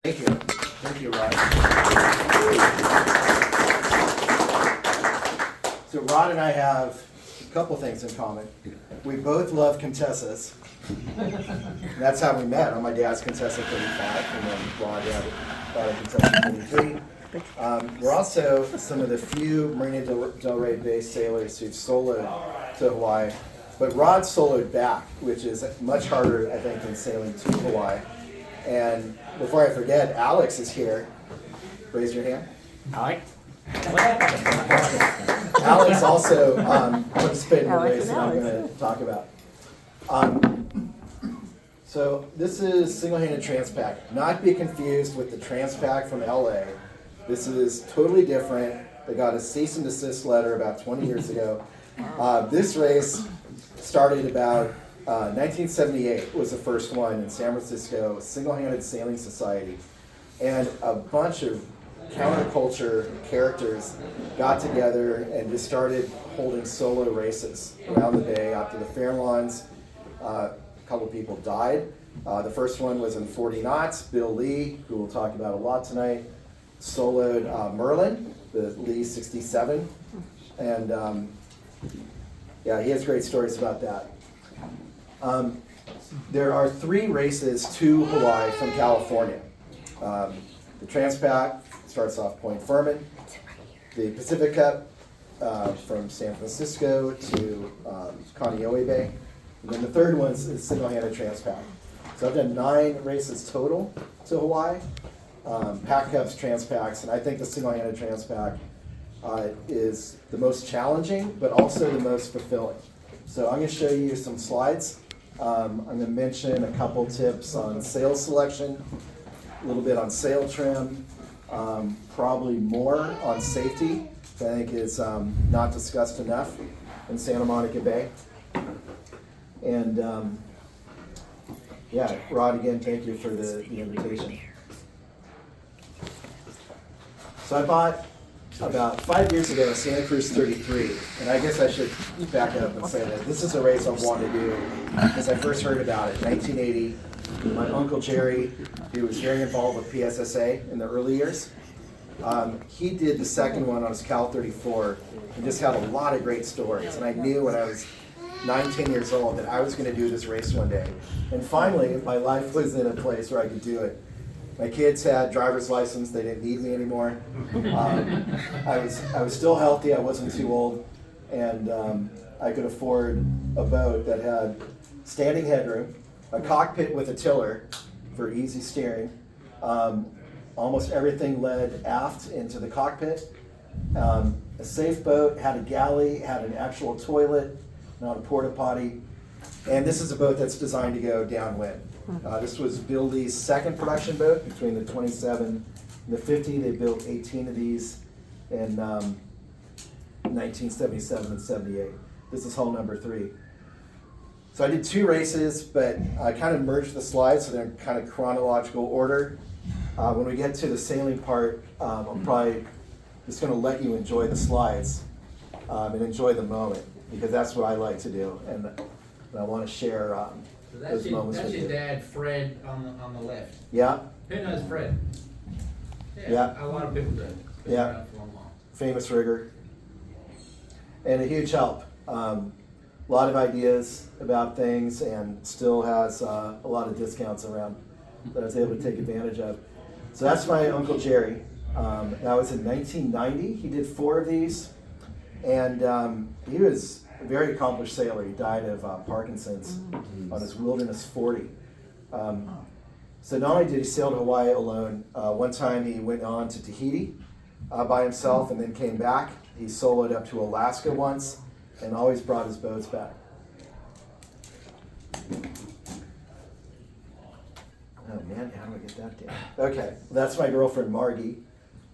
Thank you. Thank you, Rod. So Rod and I have a couple things in common. We both love Contessas. That's how we met, on my dad's Contessa 35, and then Rod had a Contessa 43. We're also some of the few Marina Del Rey based sailors who've soloed to Hawaii. But Rod soloed back, which is much harder, I think, than sailing to Hawaii. And before I forget, Alex is here. Raise your hand. Alex? Alex also participated in the race that I'm going to talk about. So this is Single Handed Transpac. Not be confused with the Transpac from LA. This is totally different. They got a cease and desist letter about 20 years ago. This race started about 1978 was the first one in San Francisco, Single Handed Sailing Society. And a bunch of counterculture characters got together and just started holding solo races around the bay out to the fair lawns. A couple people died. The first one was in 40 knots. Bill Lee, who we'll talk about a lot tonight, soloed Merlin, the Lee 67. And yeah, he has great stories about that. There are 3 races to Hawaii from California. The Transpac starts off Point Furman, the Pacific Cup from San Francisco to Kaneohe Bay, and then the third one is Single Handed Transpac. So I've done 9 races total to Hawaii, Pac Cups, Transpacs, and I think the Single Handed Transpac is the most challenging, but also the most fulfilling. So I'm going to show you some slides. I'm going to mention a couple tips on sail selection, a little bit on sail trim, probably more on safety, which I think is not discussed enough in Santa Monica Bay. And yeah, Rod, again, thank you for the invitation. So I bought about 5 years ago a Santa Cruz 33, and I guess I should back up and say that this is a race I've wanted to do because I first heard about it in 1980. My Uncle Jerry, who was very involved with PSSA in the early years, he did the second one on his Cal 34 and just had a lot of great stories. And I knew when I was 9, 10 years old that I was going to do this race one day. And finally, my life was in a place where I could do it. My kids had driver's license; they didn't need me anymore. I was still healthy; I wasn't too old, and I could afford a boat that had standing headroom, a cockpit with a tiller for easy steering. Almost everything led aft into the cockpit. A safe boat, had a galley, had an actual toilet, not a porta potty, and this is a boat that's designed to go downwind. This was Bill Lee's second production boat between the 27 and the 50. They built 18 of these in 1977 and 78. This is hull number 3. So I did 2 races, but I kind of merged the slides so they're in kind of chronological order. When we get to the sailing part, I'm probably just going to let you enjoy the slides and enjoy the moment, because that's what I like to do, and I want to share those moments with you. That's your dad, Fred, on the left. Yeah. Who knows Fred? Yeah. A lot of people do. Yeah. Famous rigger. And a huge help. A lot of ideas about things, and still has a lot of discounts around that I was able to take advantage of. So that's my Uncle Jerry. That was in 1990. He did 4 of these, and he was a very accomplished sailor. He died of Parkinson's on his Wilderness 40. So not only did he sail to Hawaii alone, one time he went on to Tahiti by himself and then came back. He soloed up to Alaska once and always brought his boats back. Oh man, how do I get that down? Okay, that's my girlfriend Margie.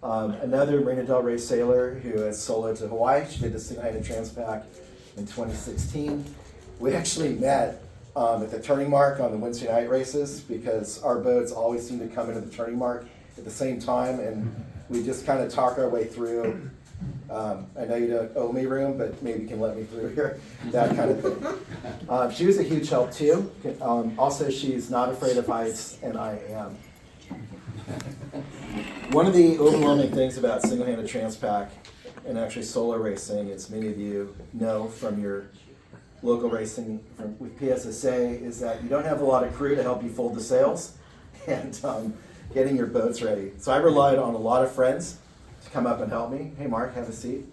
Another Marina Del Rey sailor who has soloed to Hawaii. She did the Single Handed Transpac in 2016. We actually met at the turning mark on the Wednesday night races, because our boats always seem to come into the turning mark at the same time, and we just kind of talk our way through. I know you don't owe me room, but maybe you can let me through here, that kind of thing. She was a huge help too. Also, she's not afraid of heights, and I am. One of the overwhelming things about Single Handed Transpac and actually solo racing, as many of you know from your local racing with PSSA, is that you don't have a lot of crew to help you fold the sails and getting your boats ready. So I relied on a lot of friends to come up and help me. Hey Mark, have a seat.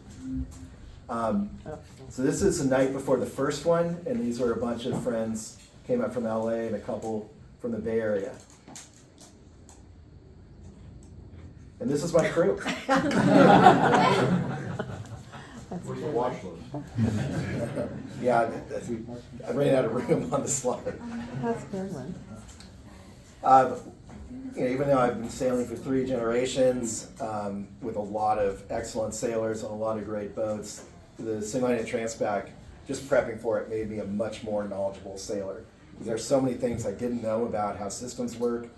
So this is the night before the first one, and these were a bunch of friends, came up from LA and a couple from the Bay Area. And this is my crew. Where's the watch list? Yeah, I ran out of room on the slide. That's a good one. Even though I've been sailing for 3 generations with a lot of excellent sailors on a lot of great boats, the Single Handed Transpac, just prepping for it made me a much more knowledgeable sailor. Because there's so many things I didn't know about how systems work,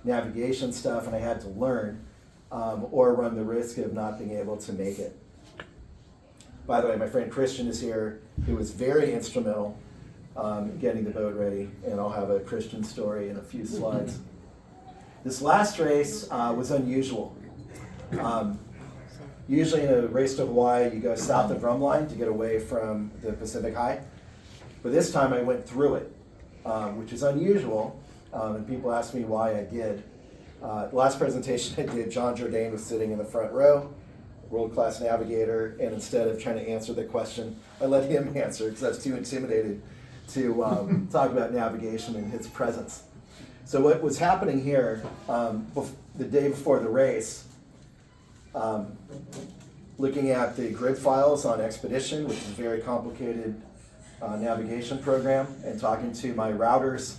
navigation stuff, and I had to learn or run the risk of not being able to make it. By the way, my friend Christian is here. He was very instrumental in getting the boat ready, and I'll have a Christian story in a few slides. This last race was unusual. Usually in a race to Hawaii, you go south of Drumline to get away from the Pacific High. But this time I went through it, which is unusual, and people ask me why I did. The last presentation I did, John Jourdain was sitting in the front row, world-class navigator, and instead of trying to answer the question, I let him answer because I was too intimidated to talk about navigation in his presence. So what was happening here, the day before the race, looking at the grid files on Expedition, which is a very complicated navigation program, and talking to my routers,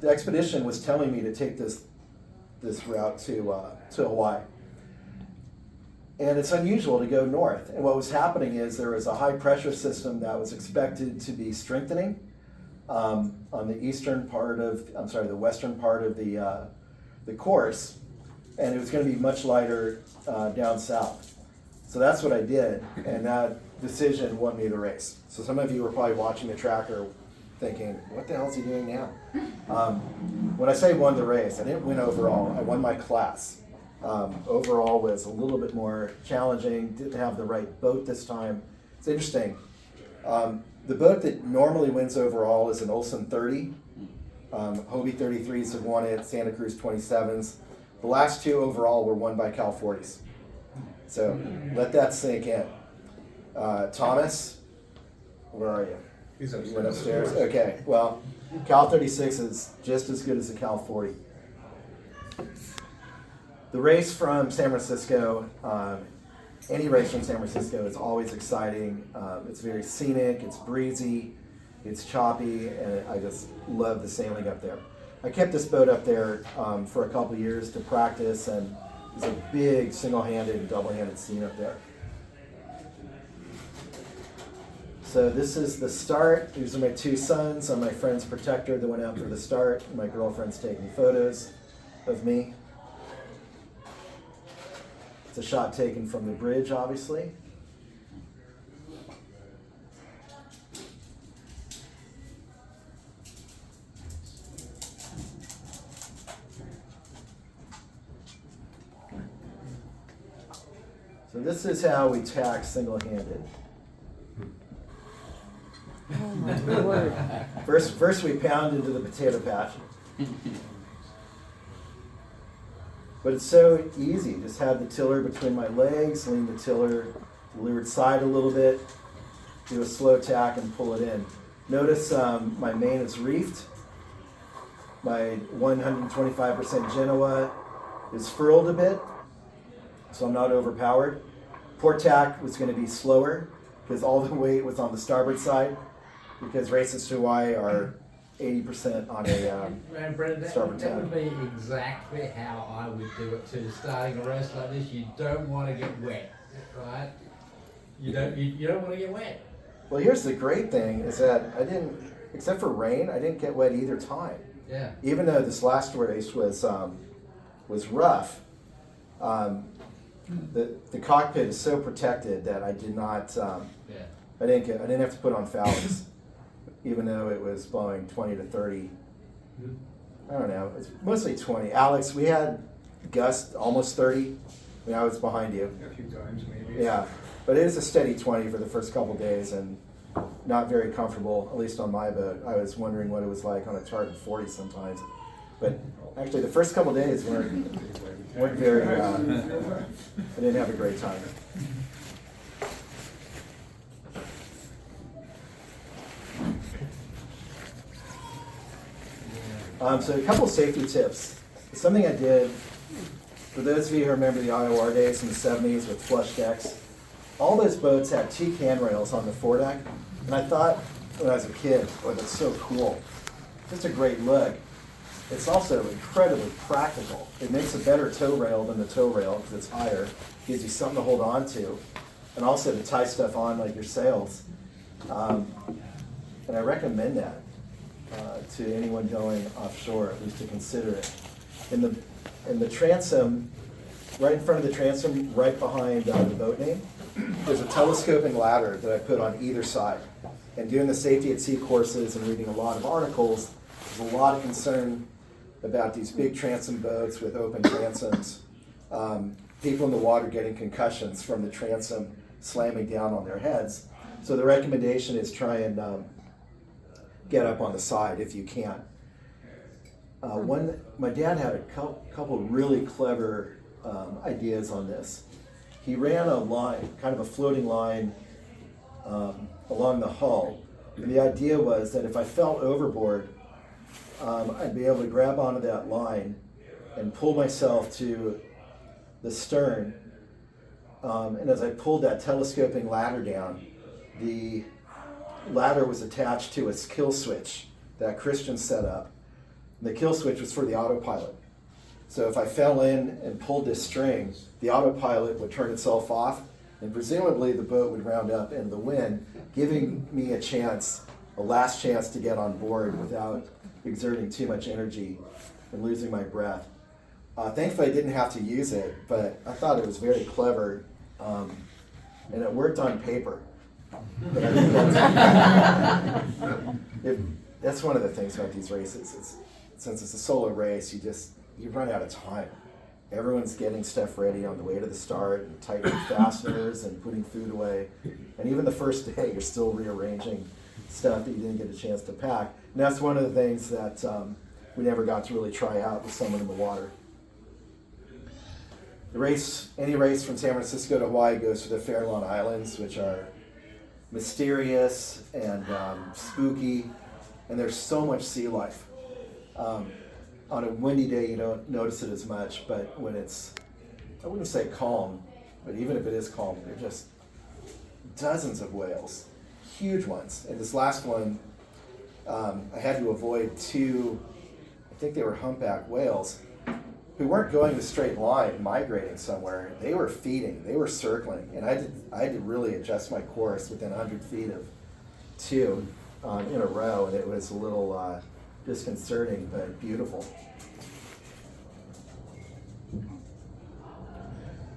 the Expedition was telling me to take this route to Hawaii. And it's unusual to go north. And what was happening is there was a high pressure system that was expected to be strengthening on the the western part of the course, and it was going to be much lighter down south. So that's what I did, and that decision won me the race. So some of you were probably watching the tracker thinking, what the hell is he doing now? When I say won the race, I didn't win overall, I won my class. Overall was a little bit more challenging, didn't have the right boat this time. It's interesting. The boat that normally wins overall is an Olsen 30. Hobie 33s have won it, Santa Cruz 27s. The last 2 overall were won by Cal 40s. So let that sink in. Thomas, where are you? He's You went upstairs? Okay, well, Cal 36 is just as good as a Cal 40. The race from San Francisco, any race from San Francisco is always exciting. It's very scenic, it's breezy, it's choppy, and I just love the sailing up there. I kept this boat up there for a couple years to practice, and it's a big single-handed and double-handed scene up there. So this is the start. These are my 2 sons. I'm my friend's protector that went out for the start. My girlfriend's taking photos of me. It's a shot taken from the bridge, obviously. So this is how we tack single-handed. Oh my word. First we pound into the potato patch. But it's so easy. Just have the tiller between my legs, lean the tiller to the leeward side a little bit, do a slow tack and pull it in. Notice my main is reefed. My 125% Genoa is furled a bit, so I'm not overpowered. Port tack was going to be slower because all the weight was on the starboard side, because races to Hawaii are 80% on And Brendan, starboard that would tack. be exactly how I would do it too. Starting a race like this, you don't want to get wet, right? You don't want to get wet. Well, here's the great thing is that I didn't, except for rain, I didn't get wet either time. Yeah. Even though this last race was rough, the cockpit is so protected that I did not. Yeah. I didn't have to put on foulies, even though it was blowing 20 to 30. I don't know. It's mostly 20. Alex, we had gust almost 30. I mean, I was behind you. A few times maybe. Yeah, but it is a steady 20 for the first couple days and not very comfortable, at least on my boat. I was wondering what it was like on a Tartan 40 sometimes. But actually the first couple days weren't very, I didn't have a great time. So a couple safety tips. Something I did, for those of you who remember the IOR days in the 70s with flush decks, all those boats had 2 handrails on the foredeck. And I thought when I was a kid, boy, that's so cool. Just a great look. It's also incredibly practical. It makes a better tow rail than the tow rail because it's higher. Gives you something to hold on to. And also to tie stuff on like your sails. And I recommend that to anyone going offshore, at least to consider it. In the transom, right in front of the transom, right behind the boat name, there's a telescoping ladder that I put on either side. And doing the safety at sea courses and reading a lot of articles, there's a lot of concern about these big transom boats with open transoms. People in the water getting concussions from the transom slamming down on their heads. So the recommendation is try and get up on the side if you can. My dad had a couple really clever ideas on this. He ran a line, kind of a floating line along the hull. And the idea was that if I fell overboard, I'd be able to grab onto that line and pull myself to the stern. And as I pulled that telescoping ladder down, the ladder was attached to a kill switch that Christian set up. And the kill switch was for the autopilot. So if I fell in and pulled this string, the autopilot would turn itself off, and presumably the boat would round up into the wind, giving me a last chance to get on board without exerting too much energy and losing my breath. Thankfully I didn't have to use it, but I thought it was very clever, and it worked on paper. But I think that's one of the things about these races. Since it's a solo race, you run out of time. Everyone's getting stuff ready on the way to the start, and tightening fasteners and putting food away. And even the first day, you're still rearranging stuff that you didn't get a chance to pack. And that's one of the things that we never got to really try out with someone in the water. Any race from San Francisco to Hawaii goes to the Farallon Islands, which are mysterious and spooky, and there's so much sea life. On a windy day, you don't notice it as much, but when it's, I wouldn't say calm, but even if it is calm, there are just dozens of whales, huge ones. And this last one, I had to avoid 2, I think they were humpback whales, who weren't going the straight line, migrating somewhere. They were feeding, they were circling, and I had to really adjust my course within 100 feet of 2 in a row, and it was a little disconcerting, but beautiful.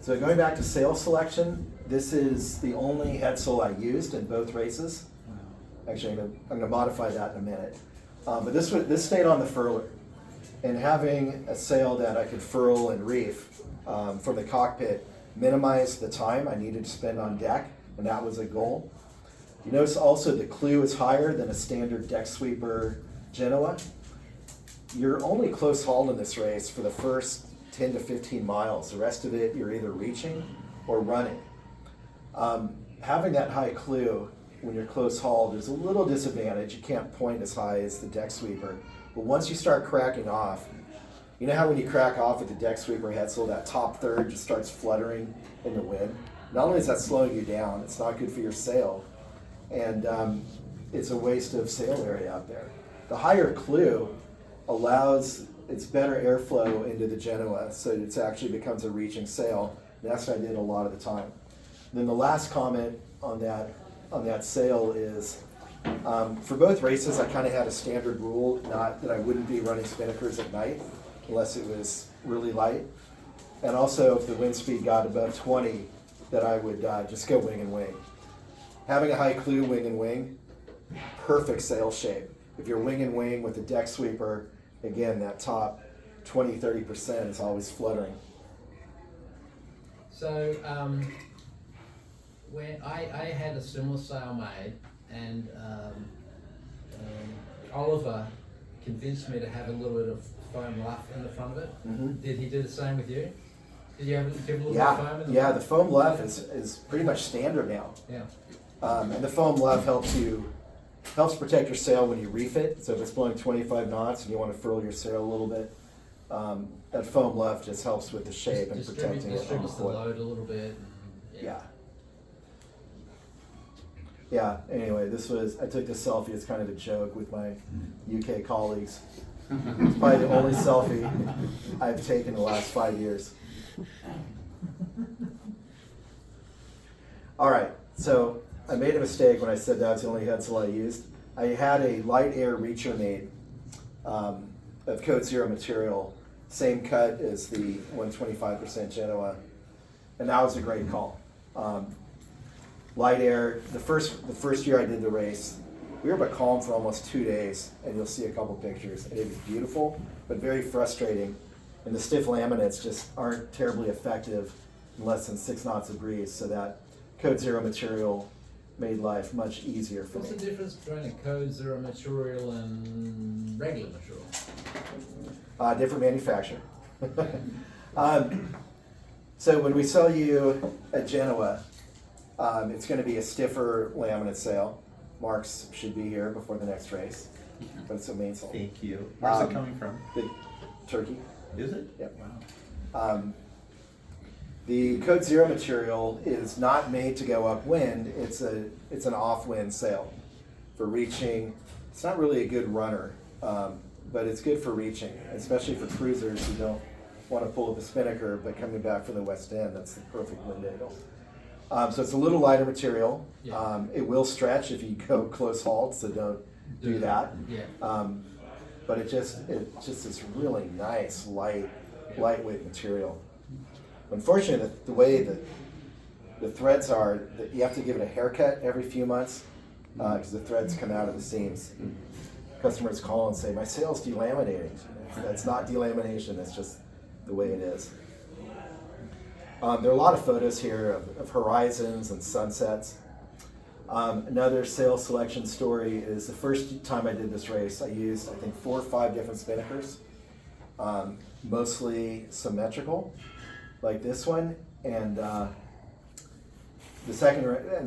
So going back to sail selection, this is the only head sail I used in both races. Actually, I'm going to modify that in a minute. But this stayed on the furler. And having a sail that I could furl and reef from the cockpit minimized the time I needed to spend on deck, and that was a goal. You notice also the clew is higher than a standard deck sweeper Genoa. You're only close hauled in this race for the first 10 to 15 miles. The rest of it, you're either reaching or running. Having that high clew when you're close hauled is a little disadvantage. You can't point as high as the deck sweeper. But once you start cracking off, you know how when you crack off with the deck sweeper head sail, that top third just starts fluttering in the wind? Not only is that slowing you down, it's not good for your sail, and it's a waste of sail area out there. The higher clew allows its better airflow into the Genoa, so it actually becomes a reaching sail. And that's what I did a lot of the time. And then the last comment on that sail is, for both races, I kind of had a standard rule, not that I wouldn't be running spinnakers at night, unless it was really light. And also, if the wind speed got above 20, that I would just go wing and wing. Having a high clew, wing and wing, perfect sail shape. If you're wing and wing with the deck sweeper, again, that top 20-30% is always fluttering. So, when I had a similar sale made, and Oliver convinced me to have a little bit of foam luff in the front of it. Mm-hmm. Did he do the same with you? Did you have a little bit of foam Yeah, in the yeah. front? The foam luff is pretty much standard now. Yeah. And the foam luff helps protect your sail when you reef it. So if it's blowing 25 knots and you want to furl your sail a little bit, that foam luff just helps with the shape and protecting it on the Distributes the foot. load a little bit. And, Yeah. Yeah, anyway, I took this selfie as kind of a joke with my UK colleagues. It's probably the only selfie I've taken in the last 5 years. All right, so I made a mistake when I said that was the only headsail I used. I had a light air reacher made of Code Zero material, same cut as the 125% Genoa, and that was a great call. Light air, the first year I did the race, we were becalmed for almost 2 days, and you'll see a couple pictures, and it was beautiful, but very frustrating. And the stiff laminates just aren't terribly effective in less than 6 knots of breeze, so that Code Zero material made life much easier for me. What's the difference between a Code Zero material and regular material? Different manufacturer. So when we sell you a Genoa, it's going to be a stiffer laminate sail. Marks should be here before the next race, but it's a mainsail. Thank you. Where's it coming from? Turkey. Is it? Yep. Wow. The Code Zero material is not made to go upwind. It's an off-wind sail for reaching. It's not really a good runner, but it's good for reaching, especially for cruisers who don't want to pull up a spinnaker, but coming back from the West End, that's the perfect wind angle. So it's a little lighter material. Yeah. It will stretch if you go close hauled, so don't do that. Yeah. But it just is really nice, lightweight material. Unfortunately, the way that the threads are, that you have to give it a haircut every few months because the threads come out of the seams. Customers call and say, my sail's delaminating. That's not delamination, it's just the way it is. There are a lot of photos here of horizons and sunsets. Another sail selection story is the first time I did this race, I used, I think, 4 or 5 different spinnakers, mostly symmetrical, like this one. And and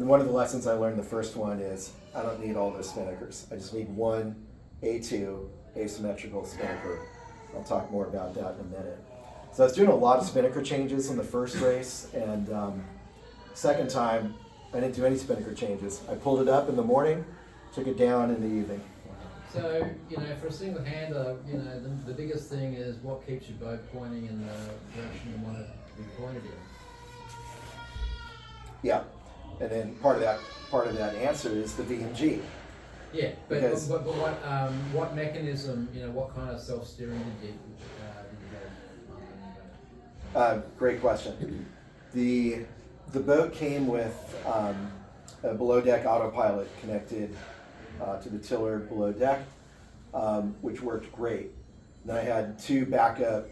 one of the lessons I learned the first one is I don't need all those spinnakers. I just need one A2 asymmetrical spinnaker. I'll talk more about that in a minute. So I was doing a lot of spinnaker changes in the first race, and second time I didn't do any spinnaker changes. I pulled it up in the morning, took it down in the evening. So, for a single hander, the biggest thing is what keeps your boat pointing in the direction you want it to be pointed in. Yeah, and then part of that answer is the VMG. Yeah, but Because- what mechanism, what kind of self-steering did you have? Great question. The boat came with a below deck autopilot connected to the tiller below deck, which worked great. Then I had 2 backup,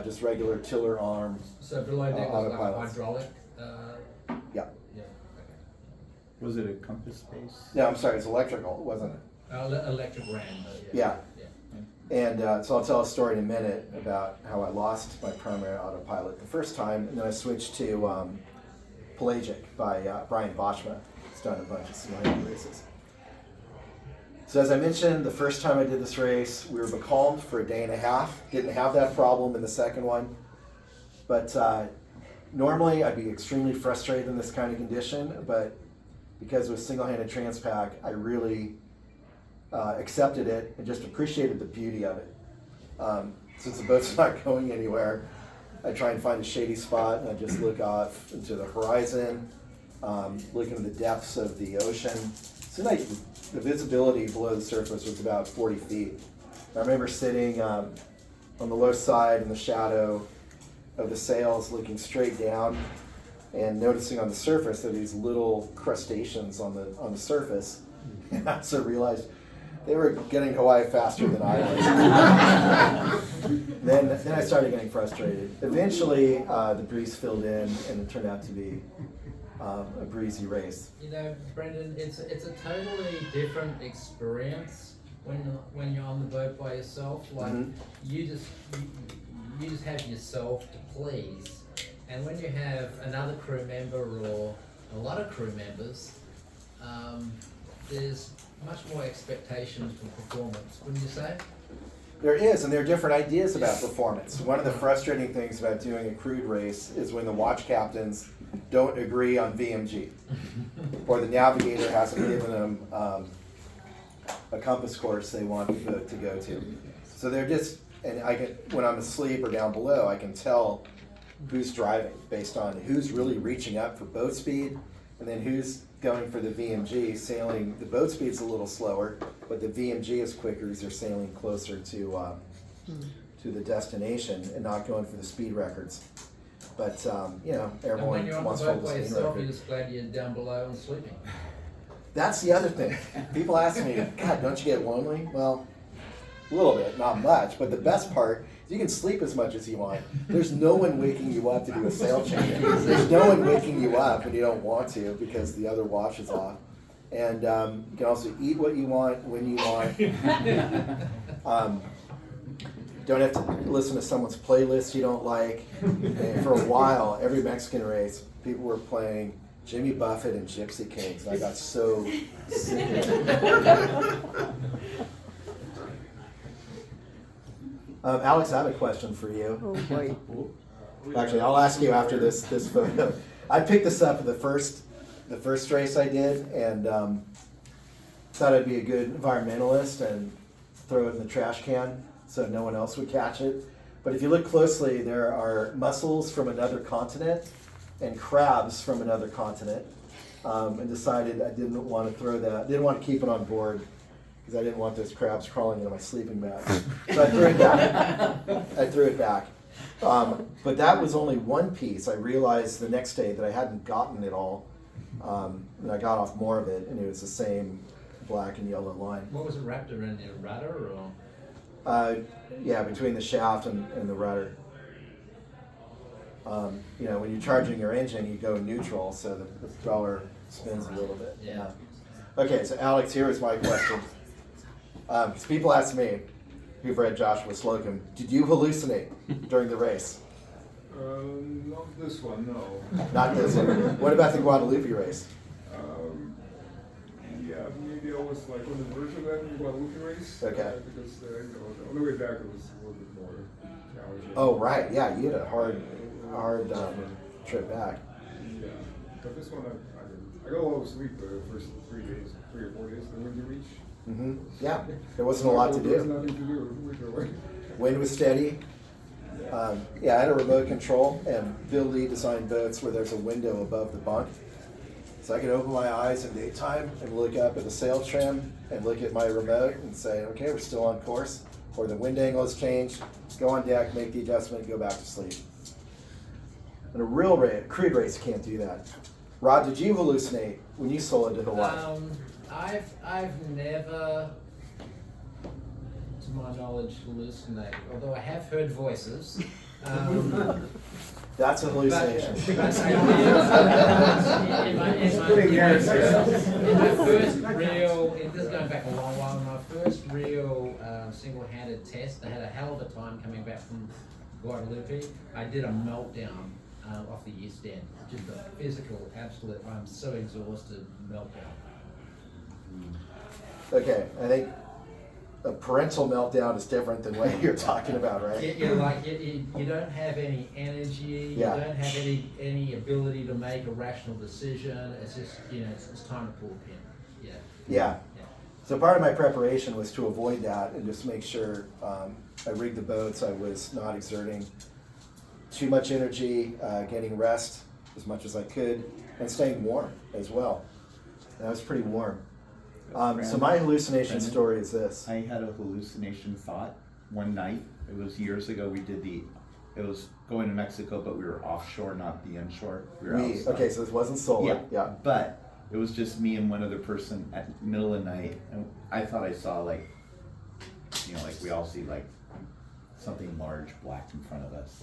just regular tiller arms. So below deck was like autopilots. hydraulic? Yeah. Yeah, Was it a compass base? No, I'm sorry, it's electrical, wasn't it? okay. Electric ram, but Yeah. yeah. And so I'll tell a story in a minute about how I lost my primary autopilot the first time, and then I switched to Pelagic by Brian Boschma. He's done a bunch of single handed races. So as I mentioned, the first time I did this race, we were becalmed for a day and a half. Didn't have that problem in the second one. But normally I'd be extremely frustrated in this kind of condition, but because it was Single Handed Transpac, I really accepted it and just appreciated the beauty of it. Since the boat's not going anywhere, I try and find a shady spot and I just look off into the horizon, look into the depths of the ocean. So the visibility below the surface was about 40 feet. I remember sitting on the low side in the shadow of the sails, looking straight down and noticing on the surface that these little crustaceans on the surface. And I also realized They were getting to Hawaii faster than I was. then I started getting frustrated. Eventually, the breeze filled in, and it turned out to be a breezy race. You know, Brendan, it's a totally different experience when you're on the boat by yourself. Like you just have yourself to please, and when you have another crew member or a lot of crew members, there's much more expectations for performance, wouldn't you say? There is, and there are different ideas about performance. One of the frustrating things about doing a crewed race is when the watch captains don't agree on VMG, or the navigator hasn't given them a compass course they want the boat to go to. So they're just, and when I'm asleep or down below, I can tell who's driving based on who's really reaching up for boat speed, and then who's going for the VMG, sailing. The boat speed's a little slower, but the VMG is quicker because they're sailing closer to the destination and not going for the speed records. But you know, And when everyone you're on wants the to hold boat the by speed yourself, record. you're just glad you're down below and sleeping. That's the other thing. People ask me, God, don't you get lonely? Well, a little bit, not much. But the best part is you can sleep as much as you want. There's no one waking you up to do a sail change. There's no one waking you up when you don't want to because the other watch is off. And you can also eat what you want when you want. Don't have to listen to someone's playlist you don't like. And for a while, every Mexican race, people were playing Jimmy Buffett and Gypsy Kings, and I got so sick of it. Alex, I have a question for you. Oh, boy. Actually, I'll ask you after this photo. I picked this up at the first race I did, and thought I'd be a good environmentalist and throw it in the trash can so no one else would catch it. But if you look closely, there are mussels from another continent and crabs from another continent, and decided I didn't want to keep it on board because I didn't want those crabs crawling into my sleeping bag. So I threw it back. But that was only one piece. I realized the next day that I hadn't gotten it all, and I got off more of it, and it was the same black and yellow line. What was it wrapped around your rudder or? Yeah, between the shaft and the rudder. You know, when you're charging your engine, you go neutral, so the propeller spins a little bit. Yeah. Okay, so Alex, here is my question. Because people ask me, who've read Joshua Slocum, did you hallucinate during the race? Not this one, no. Not this one. What about the Guadalupe race? Yeah, maybe I was like on the verge of that in the Guadalupe race. Okay. Because you know, on the way back it was a little bit more challenging. Oh, right. Yeah, you had a hard trip back. Yeah, but this one I got a lot of sleep the first 3 or 4 days. The windy reach. Yeah, there wasn't a lot to There was do. nothing to do. Wind was steady. Yeah, I had a remote control, and Bill Lee designed boats where there's a window above the bunk. So I could open my eyes in daytime and look up at the sail trim and look at my remote and say, okay, we're still on course. Or the wind angle has changed, go on deck, make the adjustment, go back to sleep. In a real crude race, you can't do that. Rod, did you hallucinate when you soloed to Hawaii? I've never, to my knowledge, hallucinated. Although I have heard voices. That's a hallucination. In my first real, this is going back a long while, my first real single-handed test, I had a hell of a time coming back from Guadalupe. I did a meltdown off the east end. Just a physical, absolute, I'm so exhausted, meltdown. Okay, I think a parental meltdown is different than what you're talking about, right? You're like, you don't have any energy, Yeah. you don't have any ability to make a rational decision. It's just, you know, it's time to pull a pin. Yeah. Yeah. So part of my preparation was to avoid that and just make sure I rigged the boats. I was not exerting too much energy, getting rest as much as I could, and staying warm as well. And I was pretty warm. So my hallucination Brandon, story is this. I had a hallucination thought one night. It was years ago. It was going to Mexico, but we were offshore, not the inshore. We were outside. Okay, so this wasn't solar. Yeah. But it was just me and one other person at middle of the night, and I thought I saw like, you know, like we all see like something large black in front of us.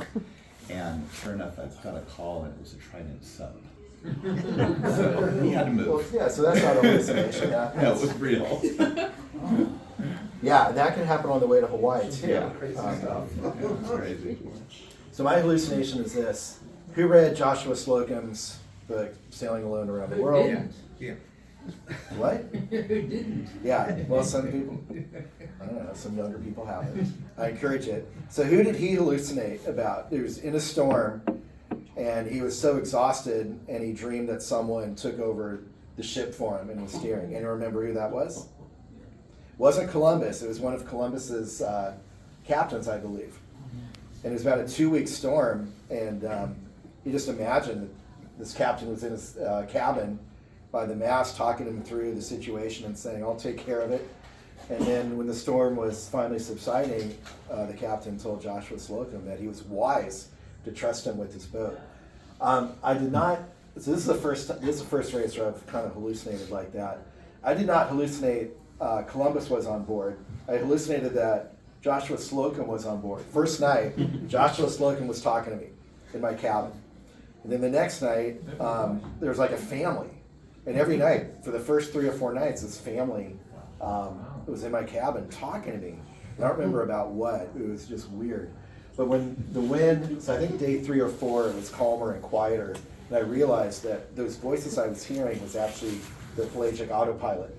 And sure enough, I got a call and it was a Trident sub. So he had to Well, move. yeah, so that's not a hallucination. No, it was real. Yeah, that can happen on the way to Hawaii too. Yeah, crazy stuff. It's crazy. So my hallucination is this. Who read Joshua Slocum's book, Sailing Alone Around the Who World? didn't? Yeah. What? Who didn't? Yeah, well, some people, I don't know, some younger people haven't. I encourage it. So who did he hallucinate about? He was in a storm, and he was so exhausted, and he dreamed that someone took over the ship for him and was steering. And remember who that was? Wasn't Columbus. It was one of Columbus's captains, I believe. And it was about a 2-week storm, and you just imagine that this captain was in his cabin by the mast talking him through the situation and saying, I'll take care of it. And then when the storm was finally subsiding, the captain told Joshua Slocum that he was wise to trust him with his boat. I did not, so this is the first race where I've kind of hallucinated like that. I did not hallucinate Columbus was on board. I hallucinated that Joshua Slocum was on board. First night, Joshua Slocum was talking to me in my cabin. And then the next night, there was like a family. And every night, for the first 3 or 4 nights, this family was in my cabin talking to me. I don't remember about what. It was just weird. But when the wind, so I think day 3 or 4, it was calmer and quieter. And I realized that those voices I was hearing was actually the pelagic autopilot.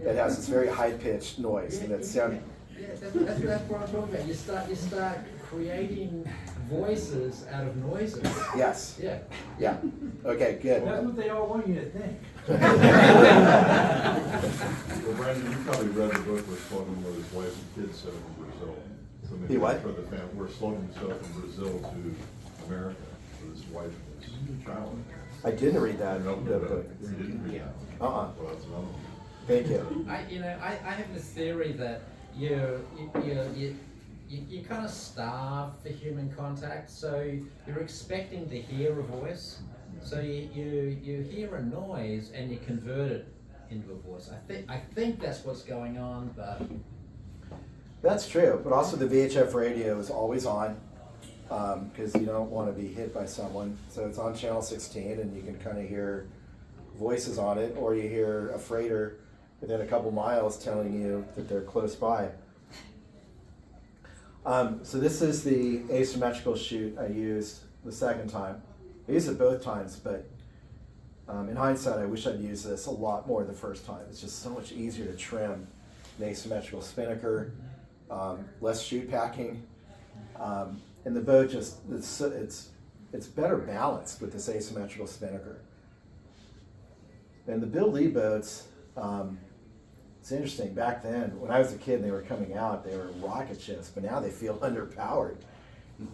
It has this very high-pitched noise, and it sounded. Yeah, that's what I'm talking about. You start creating voices out of noises. Yes. Yeah. Yeah. Okay. Good. That's what they all want you to think. Well, Brandon, you probably read the book where Slogan with his wife and kids sailed from Brazil. So maybe He what? For the family, where Slogan sailed from Brazil to America with his wife and his child. I didn't read that You book. didn't read that? Uh-uh. Well, that's another one. Thank you. I have this theory that you kind of starve for human contact, so you're expecting to hear a voice, so you hear a noise and you convert it into a voice. I think that's what's going on, but That's true, but also the VHF radio is always on because you don't want to be hit by someone. So it's on channel 16, and you can kind of hear voices on it, or you hear a freighter within a couple miles telling you that they're close by. So this is the asymmetrical chute I used the second time. I used it both times, but in hindsight, I wish I'd used this a lot more the first time. It's just so much easier to trim an asymmetrical spinnaker, less chute packing, and the boat just it's better balanced with this asymmetrical spinnaker. And the Bill Lee boats. It's interesting, back then, when I was a kid and they were coming out, they were rocket ships, but now they feel underpowered.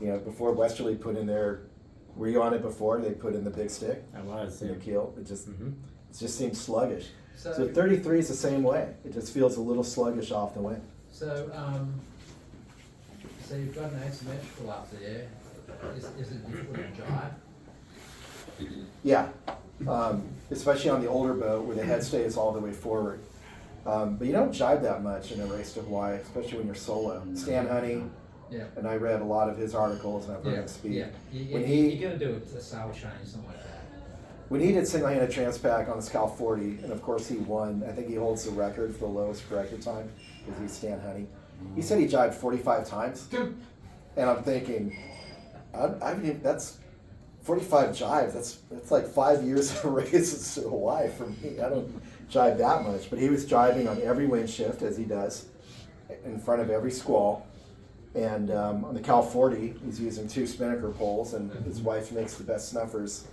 You know, before Westerly put in their, were you on it before? They put in the big stick? I was, In yeah. the keel? It just seems sluggish. So- So 33 is the same way. It just feels a little sluggish off the wind. so you've got an asymmetrical up there. Is it difficult to jibe? Yeah, especially on the older boat where the headstay is all the way forward. But you don't jibe that much in a race to Hawaii, especially when you're solo. Stan Honey, Yeah. and I read a lot of his articles and I've heard Yeah, him speak. yeah. When You're gonna do a sail change, something like that. When he did Single Handed Transpac on his Cal 40, and of course he won, I think he holds the record for the lowest corrected time, because he's Stan Honey. He said he jibed 45 times. And I'm thinking, I mean, that's 45 jives. That's like 5 years of races to Hawaii for me. I don't jibe that much. But he was jibing on every wind shift, as he does, in front of every squall. And on the Cal 40, he's using 2 spinnaker poles, and his wife makes the best snuffers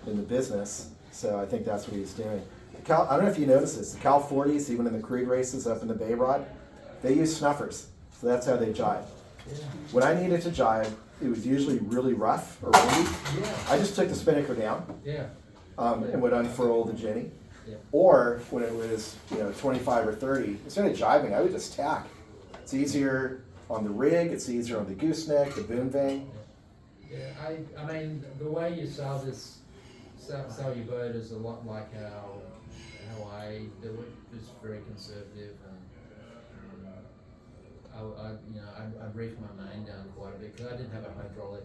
in the business. So I think that's what he's doing. I don't know if you noticed this, the Cal 40s, even in the Creed races up in the Bay Rod, they use snuffers. So that's how they jibe. When I needed to jibe, it was usually really rough or windy. Yeah. I just took the spinnaker down Yeah. and would unfurl the Jenny. Yeah. Or when it was 25 or 30, instead of jibing, I would just tack. It's easier on the rig, it's easier on the gooseneck, the boom vane. Yeah, I mean, the way you saw this sell your boat is a lot like how I do it. It's very conservative, and I briefed my main down quite a bit because I didn't have a hydraulic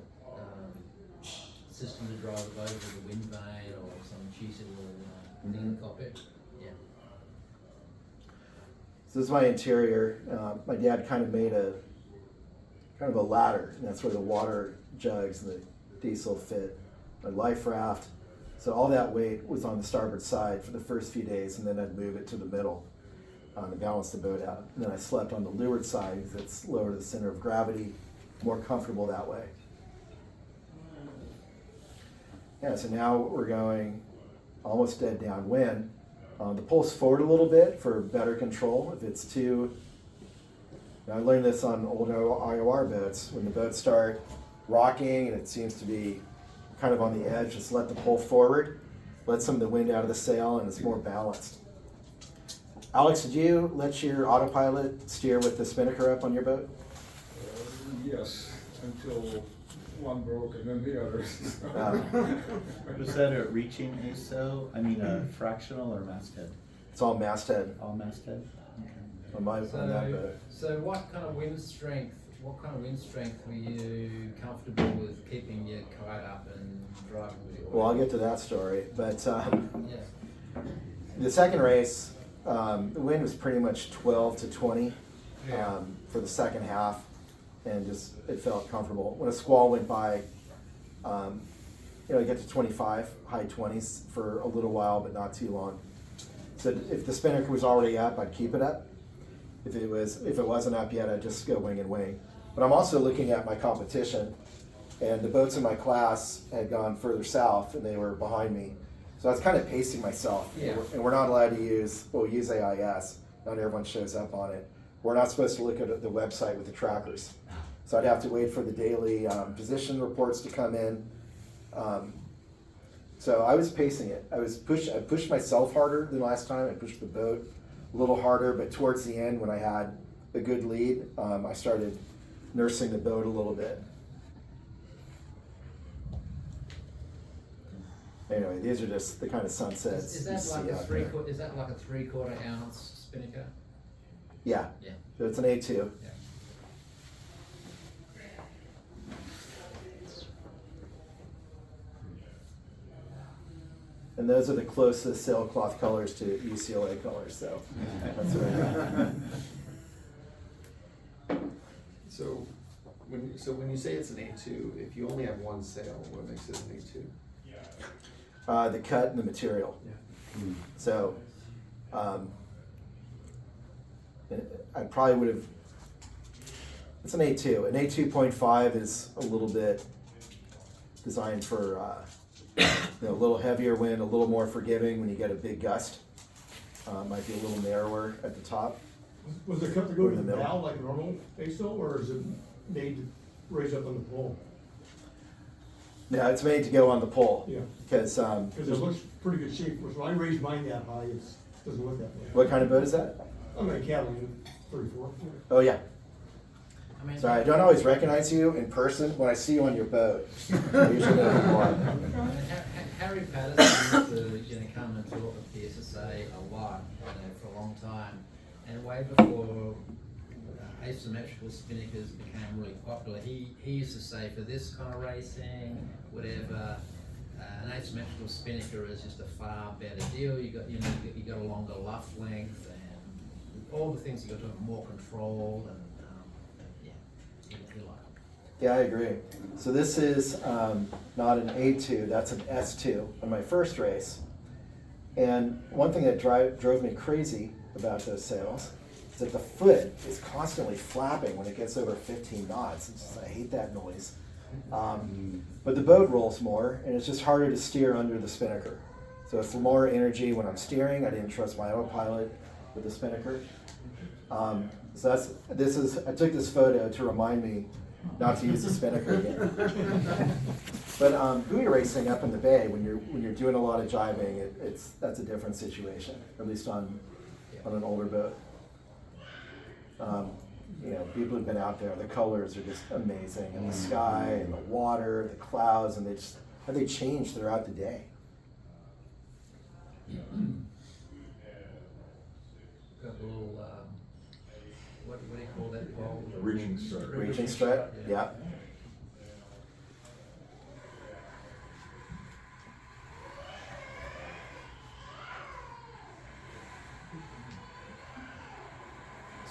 system to drive the boat with a wind vane or some cheesy little thing in the cockpit. Yeah. So this is my interior. My dad kind of made a ladder, and that's where the water jugs and the diesel fit. My life raft. So all that weight was on the starboard side for the first few days, and then I'd move it to the middle to balance the boat out. And then I slept on the leeward side because it's lower to the center of gravity, more comfortable that way. Yeah, so now we're going almost dead downwind. The pole's forward a little bit for better control. If it's too, I learned this on old IOR boats. When the boats start rocking and it seems to be kind of on the edge, just let the pole forward, let some of the wind out of the sail, and it's more balanced. Alex, did you let your autopilot steer with the spinnaker up on your boat? Yes, until one broke and then the others. Was that a reaching ASO? I mean, a fractional or masthead? It's all masthead All masthead? on that boat. So what kind of wind strength were you comfortable with keeping your kite up and driving with your Well, I'll get to that story, but yeah. the second race, the wind was pretty much 12 to 20 for the second half, and just it felt comfortable. When a squall went by, I get to 25, high 20s for a little while, but not too long. So if the spinnaker was already up, I'd keep it up. If it wasn't up yet, I'd just go wing and wing. But I'm also looking at my competition, and the boats in my class had gone further south, and they were behind me. So I was kind of pacing myself. Yeah. And we're not allowed to use AIS. Not everyone shows up on it. We're not supposed to look at the website with the trackers. So I'd have to wait for the daily position reports to come in. So I was pacing it. I pushed myself harder than last time. I pushed the boat a little harder, but towards the end, when I had a good lead, I started nursing the boat a little bit. Anyway, these are just the kind of sunsets Is you that see like a out there. three-quarter ounce spinnaker? Yeah. Yeah. So it's an A2. Yeah. And those are the closest sailcloth colors to UCLA colors, so that's what I got. So when you say it's an A2, if you only have one sail, what makes it an A2? The cut and the material. Yeah. So I probably would have, it's an A2. An A2.5 is a little bit designed for a little heavier wind, a little more forgiving when you get a big gust. Might be a little narrower at the top. Was it cut to go Or to in the the middle. bow like a normal ASO, or is it made to raise up on the pole? No, it's made to go on the pole. Yeah. Because Because it looks pretty good shape. When I raise mine that high, it doesn't look that way. what kind of boat is that? I'm in a Catalan 34. Oh yeah. I mean, Sorry, I don't always recognize you in person. When I see you on your boat, I usually know who you are. I mean, Harry Patterson used to come and talk at the SSA a lot, for a long time, and way before asymmetrical spinnakers became really popular, he used to say for this kind of racing, whatever, an asymmetrical spinnaker is just a far better deal. You got a longer luff length and all the things you got to have more control and you like. Yeah, I agree. So this is not an A2, that's an S2 on my first race. And one thing that drove me crazy about those sails is that the foot is constantly flapping when it gets over 15 knots. I hate that noise. But the boat rolls more, and it's just harder to steer under the spinnaker. So it's more energy when I'm steering. I didn't trust my autopilot with the spinnaker. So I took this photo to remind me not to use the spinnaker again. But buoy racing up in the bay, when you're doing a lot of jibing, that's a different situation, at least on an older boat. People who've been out there, the colors are just amazing, and the sky and the water, the clouds, and they change throughout the day. Got a little, what do you call that pole? Reaching strut. Reaching strut, yeah.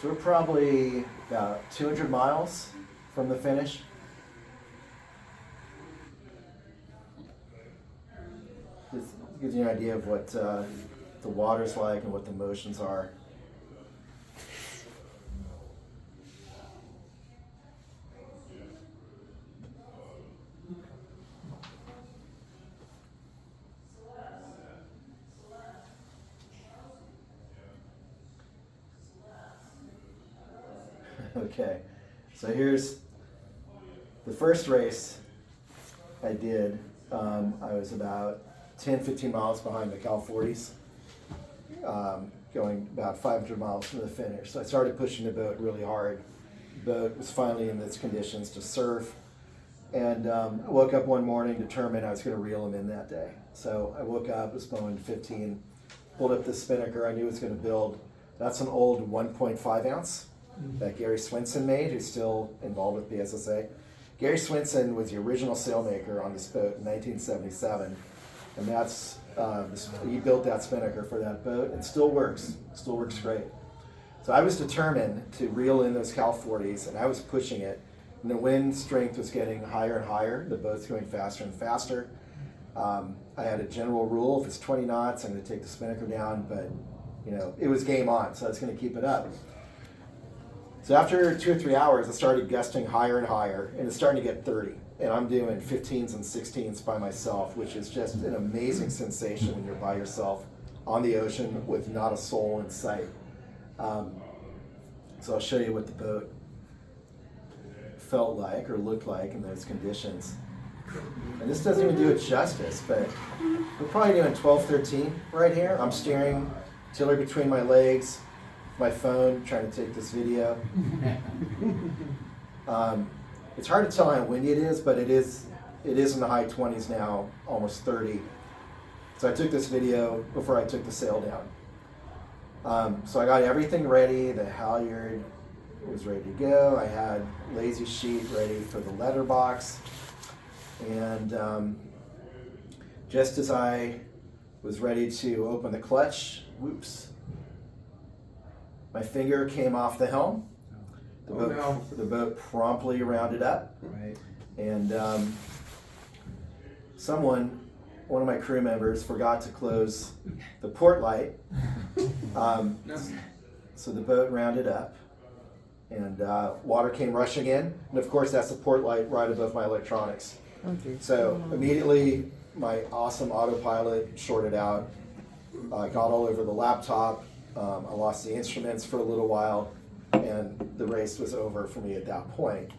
So we're probably about 200 miles from the finish. This gives you an idea of what the water's like and what the motions are. Okay, so here's the first race I did. I was about 10-15 miles behind the Cal 40s, going about 500 miles from the finish. So I started pushing the boat really hard. The boat was finally in its conditions to surf, and I woke up one morning determined I was going to reel him in that day. So I woke up, was blowing 15, pulled up the spinnaker I knew it was going to build. That's an old 1.5 ounce that Gary Swinson made, who's still involved with BSSA. Gary Swinson was the original sailmaker on this boat in 1977, and that's he built that spinnaker for that boat, and still works great. So I was determined to reel in those Cal 40s, and I was pushing it, and the wind strength was getting higher and higher. The boat's going faster and faster. I had a general rule: if it's 20 knots, I'm going to take the spinnaker down, but it was game on, so I was going to keep it up. So after 2 or 3 hours, it started gusting higher and higher, and it's starting to get 30. And I'm doing 15s and 16s by myself, which is just an amazing sensation when you're by yourself on the ocean with not a soul in sight. So I'll show you what the boat felt like or looked like in those conditions. And this doesn't even do it justice, but we're probably doing 12, 13 right here. I'm steering tiller between my legs, my phone, trying to take this video. It's hard to tell how windy it is, but it is in the high 20s now, almost 30. So I took this video before I took the sail down. So I got everything ready. The halyard was ready to go. I had lazy sheet ready for the letterbox. And just as I was ready to open the clutch, whoops, my finger came off the helm. The boat promptly rounded up. Right. And one of my crew members, forgot to close the port light. So the boat rounded up, and water came rushing in. And of course, that's the port light right above my electronics. Okay. So immediately, my awesome autopilot shorted out. I got all over the laptop. I lost the instruments for a little while, and the race was over for me at that point.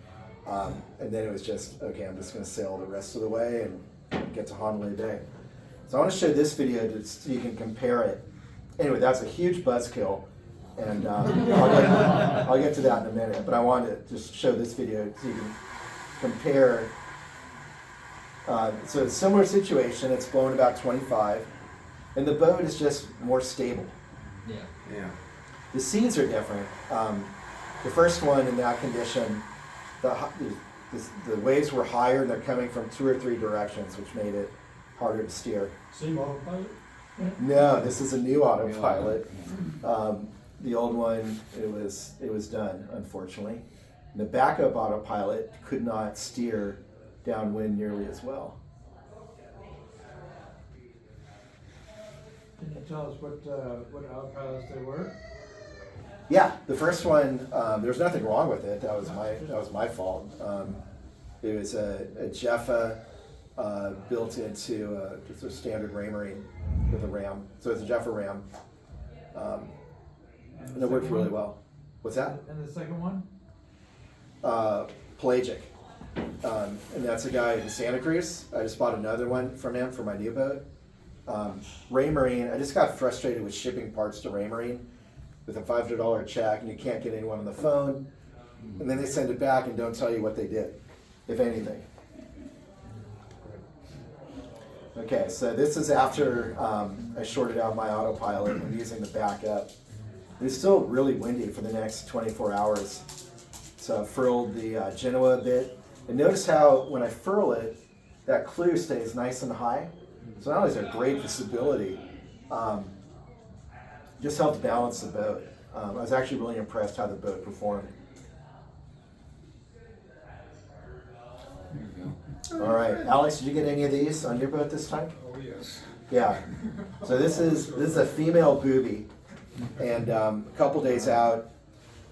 And then it was just, okay, I'm just going to sail the rest of the way and get to Honolulu Bay. So I want to show this video so you can compare it. Anyway, that's a huge buzzkill, and I'll get to that in a minute, but I wanted to just show this video so you can compare. So it's a similar situation, it's blowing about 25, and the boat is just more stable. Yeah. The seas are different. The first one in that condition, the waves were higher and they're coming from 2 or 3 directions, which made it harder to steer. Same autopilot? No, this is a new autopilot. The old one, it was done, unfortunately. And the backup autopilot could not steer downwind nearly as well. Can you tell us what autopilots they were? Yeah, the first one, there's nothing wrong with it. That was my fault. It was a Jeffa built into just a standard Raymarine with a ram. So it's a Jeffa ram. And it worked really well. What's that? And the second one? Pelagic. And that's a guy in Santa Cruz. I just bought another one from him for my new boat. Raymarine, I just got frustrated with shipping parts to Raymarine with a $500 check, and you can't get anyone on the phone. And then they send it back and don't tell you what they did, if anything. Okay, so this is after I shorted out my autopilot and using the backup. It's still really windy for the next 24 hours. So I furled the Genoa a bit. And notice how when I furl it, that clew stays nice and high. So not only is there great visibility, just helps balance the boat. I was actually really impressed how the boat performed. All right, Alex, did you get any of these on your boat this time? Oh, yes. Yeah. So this is a female booby, and a couple days out,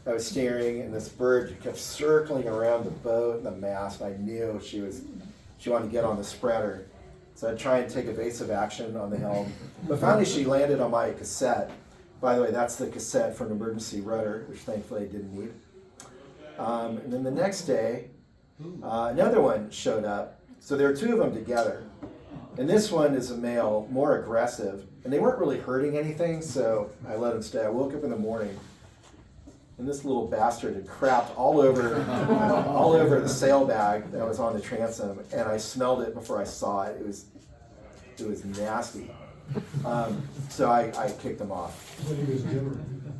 I was steering, and this bird kept circling around the boat and the mast. I knew she wanted to get on the spreader, so I'd try and take evasive action on the helm. But finally, she landed on my cassette. By the way, that's the cassette for an emergency rudder, which thankfully I didn't need. And then the next day, another one showed up. So there are two of them together. And this one is a male, more aggressive. And they weren't really hurting anything, so I let them stay. I woke up in the morning, and this little bastard had crapped all over the sail bag that was on the transom, and I smelled it before I saw it. It was nasty. So I kicked them off. What he was doing.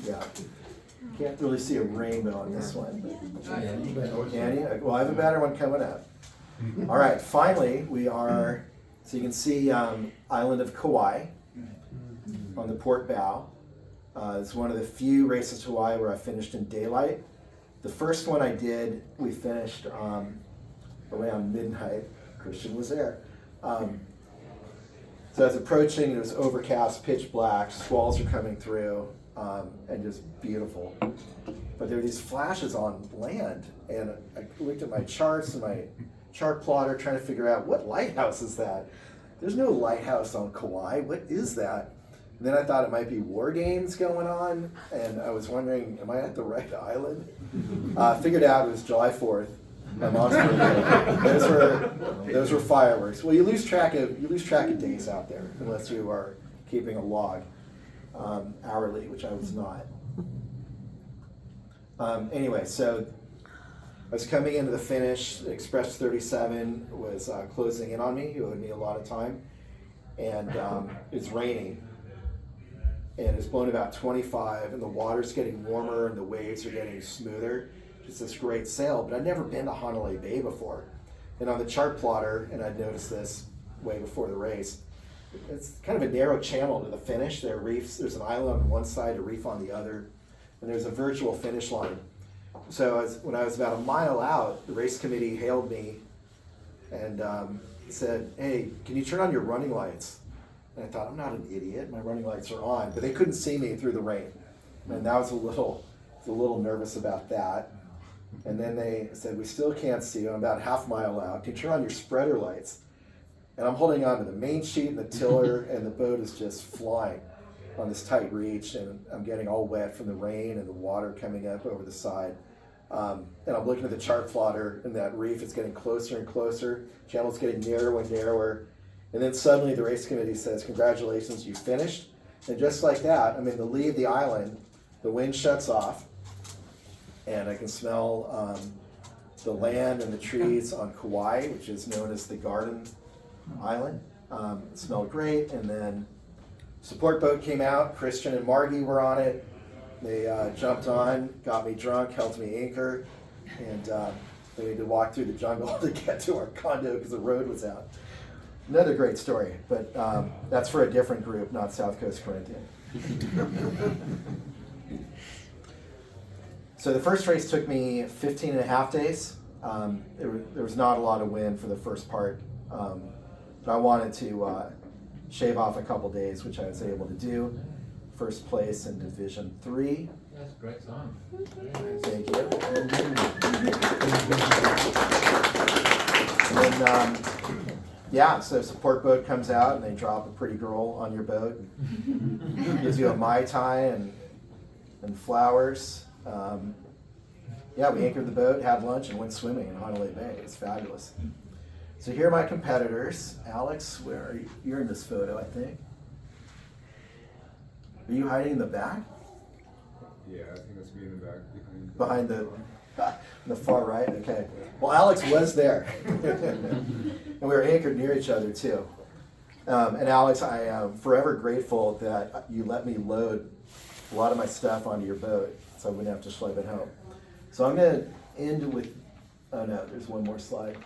Yeah. Can't really see a rainbow on this one. Can you? Well, I have a better one coming up. All right, finally, we are, so you can see island of Kauai on the port bow. It's one of the few races to Hawaii where I finished in daylight. The first one I did, we finished around midnight. Christian was there. So I was approaching, it was overcast, pitch black, squalls are coming through, and just beautiful. But there were these flashes on land, and I looked at my charts and my chart plotter trying to figure out what lighthouse is that? There's no lighthouse on Kauai, what is that? And then I thought it might be war games going on, and I was wondering, am I at the right island? Figured out it was July 4th. My mom's birthday. Those were fireworks. Well, you lose track of days out there unless you are keeping a log hourly, which I was not. Anyway, so I was coming into the finish. Express 37 was closing in on me. He owed me a lot of time, and it's raining, and it's blowing about 25, and the water's getting warmer, and the waves are getting smoother. It's this great sail, but I'd never been to Honolulu Bay before. And on the chart plotter, and I'd noticed this way before the race, it's kind of a narrow channel to the finish. There are reefs, there's an island on one side, a reef on the other, and there's a virtual finish line. So when I was about a mile out, the race committee hailed me and said, "Hey, can you turn on your running lights?" And I thought, I'm not an idiot, my running lights are on, but they couldn't see me through the rain. And I was a little nervous about that. And then they said, "We still can't see you." I'm about half mile out. Can you turn on your spreader lights? And I'm holding on to the main sheet and the tiller, and the boat is just flying on this tight reach, and I'm getting all wet from the rain and the water coming up over the side. And I'm looking at the chart plotter, and that reef is getting closer and closer. Channel's getting narrower and narrower. And then suddenly the race committee says, "Congratulations, you finished." And just like that, I'm in the lee of the island, the wind shuts off, and I can smell the land and the trees on Kauai, which is known as the Garden Island. It smelled great, and then support boat came out. Christian and Margie were on it. They jumped on, got me drunk, helped me anchor, and we had to walk through the jungle to get to our condo because the road was out. Another great story, but that's for a different group, not South Coast Corinthian. So the first race took me 15 and a half days. There was not a lot of wind for the first part, but I wanted to shave off a couple days, which I was able to do. First place in Division 3. That's a great time. Thank you. And then, yeah, so support boat comes out and they drop a pretty girl on your boat. Gives you a Mai Tai and flowers. Yeah, we anchored the boat, had lunch, and went swimming in Honolulu Bay. It was fabulous. So here are my competitors. Alex, where are you? You're in this photo, I think. Are you hiding in the back? Yeah, I think that's me in the back behind. Behind the, On the far right, okay. Well, Alex was there. And we were anchored near each other too. And Alex, I am forever grateful that you let me load a lot of my stuff onto your boat so I wouldn't have to schlep it home. So I'm gonna end with, oh no, there's one more slide.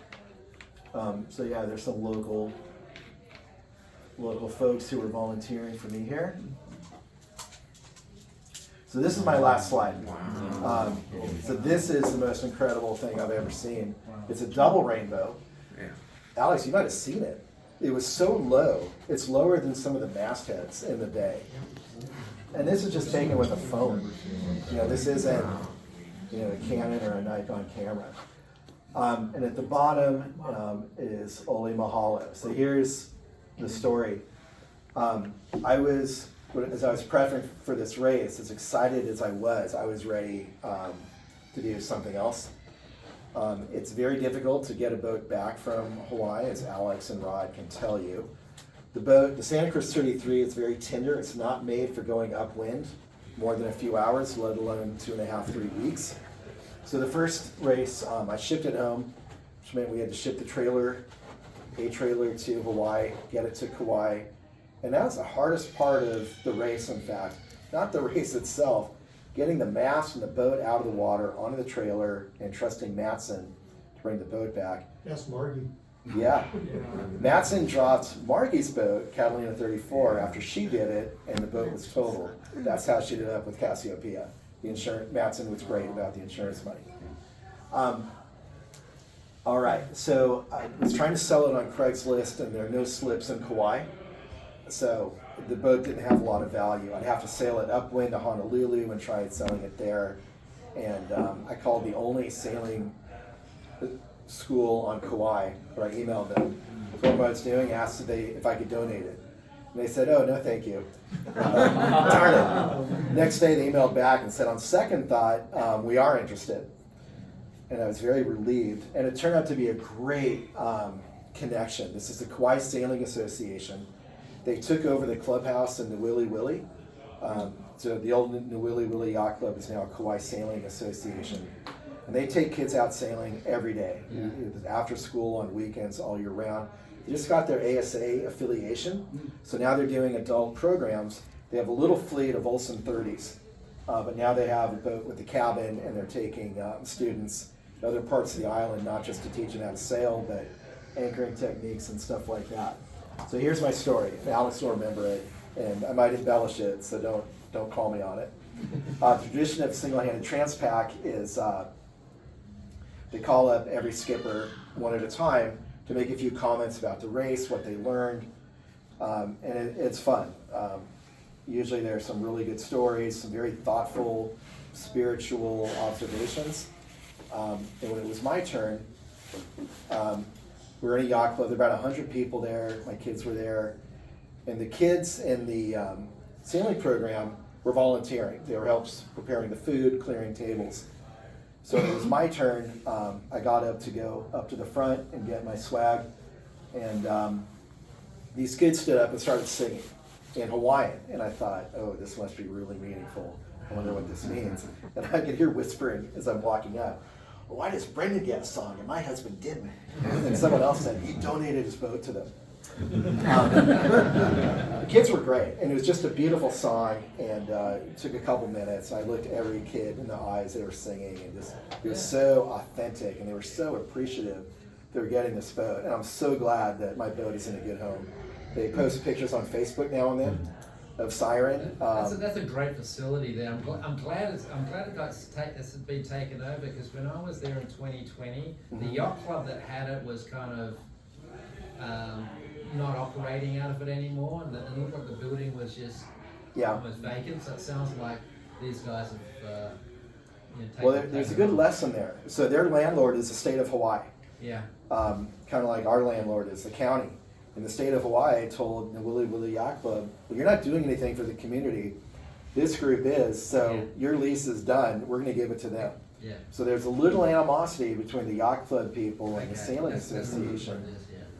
So yeah, there's some local folks who are volunteering for me here. So this is my last slide. So this is the most incredible thing I've ever seen. It's a double rainbow. Alex, you might have seen it. It was so low. It's lower than some of the mastheads in the bay. And this is just taken with a phone. You know, this isn't, you know, a Canon or a Nikon camera. And at the bottom is Ole Mahalo. So here's the story. As I was prepping for this race, as excited as I was ready to do something else. It's very difficult to get a boat back from Hawaii, as Alex and Rod can tell you. The boat, the Santa Cruz 33, is very tender. It's not made for going upwind more than a few hours, let alone 2.5, 3 weeks. So the first race, I shipped it home, which meant we had to ship the trailer, a trailer to Hawaii, get it to Kauai. And that was the hardest part of the race, in fact. Not the race itself, getting the mast and the boat out of the water onto the trailer and trusting Matson to bring the boat back. That's Margie. Yeah. Matson dropped Margie's boat, Catalina 34, after she did it, and the boat was totaled. That's how she ended up with Cassiopeia. The insurance, Matson was great about the insurance money. All right, so I was trying to sell it on Craigslist, and there are no slips in Kauai. So the boat didn't have a lot of value. I'd have to sail it upwind to Honolulu and try selling it there. And I called the only sailing school on Kauai, or I emailed them, told them what I was doing, asked if I could donate it. And they said, oh, no, thank you. Darn it. Next day they emailed back and said, on second thought, we are interested. And I was very relieved. And it turned out to be a great connection. This is the Kauai Sailing Association. They took over the clubhouse in Niwili Wili. So the old Niwili Wili Yacht Club is now Kauai Sailing Association. And they take kids out sailing every day, after school, on weekends, all year round. They just got their ASA affiliation, so now they're doing adult programs. They have a little fleet of Olsen 30s, but now they have a boat with a cabin, and they're taking students to other parts of the island, not just to teach them how to sail, but anchoring techniques and stuff like that. So here's my story. Alex will remember it, and I might embellish it, so don't call me on it. The tradition of Single Handed Transpac is they call up every skipper one at a time to make a few comments about the race, what they learned, and it's fun. Usually there are some really good stories, some very thoughtful, spiritual observations. And when it was my turn, we were in a yacht club. There were about 100 people there. My kids were there. And the kids in the sailing program were volunteering. They were helps preparing the food, clearing tables. So it was my turn. I got up to go up to the front and get my swag. And these kids stood up and started singing in Hawaiian. And I thought, oh, this must be really meaningful. I wonder what this means. And I could hear whispering as I'm walking up. Well, why does Brendan get a song and my husband didn't? And someone else said he donated his boat to them. The kids were great, and it was just a beautiful song, and it took a couple minutes. I looked every kid in the eyes, they were singing, and just it was so authentic, and they were so appreciative they were getting this boat, and I'm so glad that my boat is in a good home. They post pictures on Facebook now and then of Siren. That's a great facility there. I'm glad it's been taken over, because when I was there in 2020, the yacht club that had it was kind of not operating out of it anymore, and it looked like the building was just almost vacant. So it sounds like these guys have taken there's a good lesson there. So their landlord is the state of Hawaii. Yeah. Kind of like our landlord is the county. And the state of Hawaii told the Niwili Wili Yacht Club, well, you're not doing anything for the community. This group is, so your lease is done. We're going to give it to them. Yeah. So there's a little animosity between the yacht club people and the sailing association.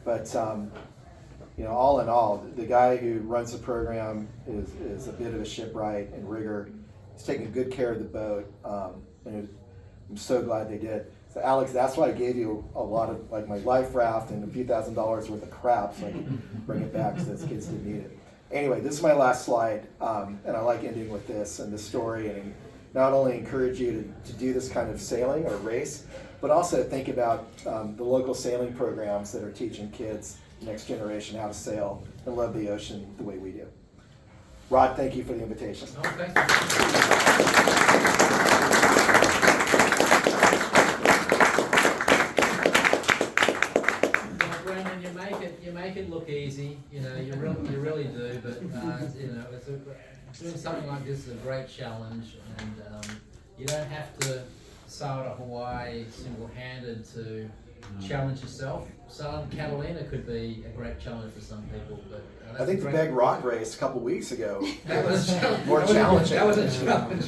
But all in all, the guy who runs the program is a bit of a shipwright and rigger. He's taking good care of the boat. And I'm so glad they did. So Alex, that's why I gave you a lot of, like, my life raft and a few $1,000s worth of crap so I can bring it back because those kids didn't need it. Anyway, this is my last slide, and I like ending with this and this story, and not only encourage you to do this kind of sailing or race, but also think about the local sailing programs that are teaching kids, next generation, how to sail and love the ocean the way we do. Rod, thank you for the invitation. Oh, thank you. Well, Brendan, you make it look easy. You know, you really do. But you know, doing something like this is a great challenge, and you don't have to sail to Hawaii single-handed to challenge yourself. Sailing Catalina could be a great challenge for some people, but I think the Big Rock race a couple weeks ago that was more challenging. That was a challenge.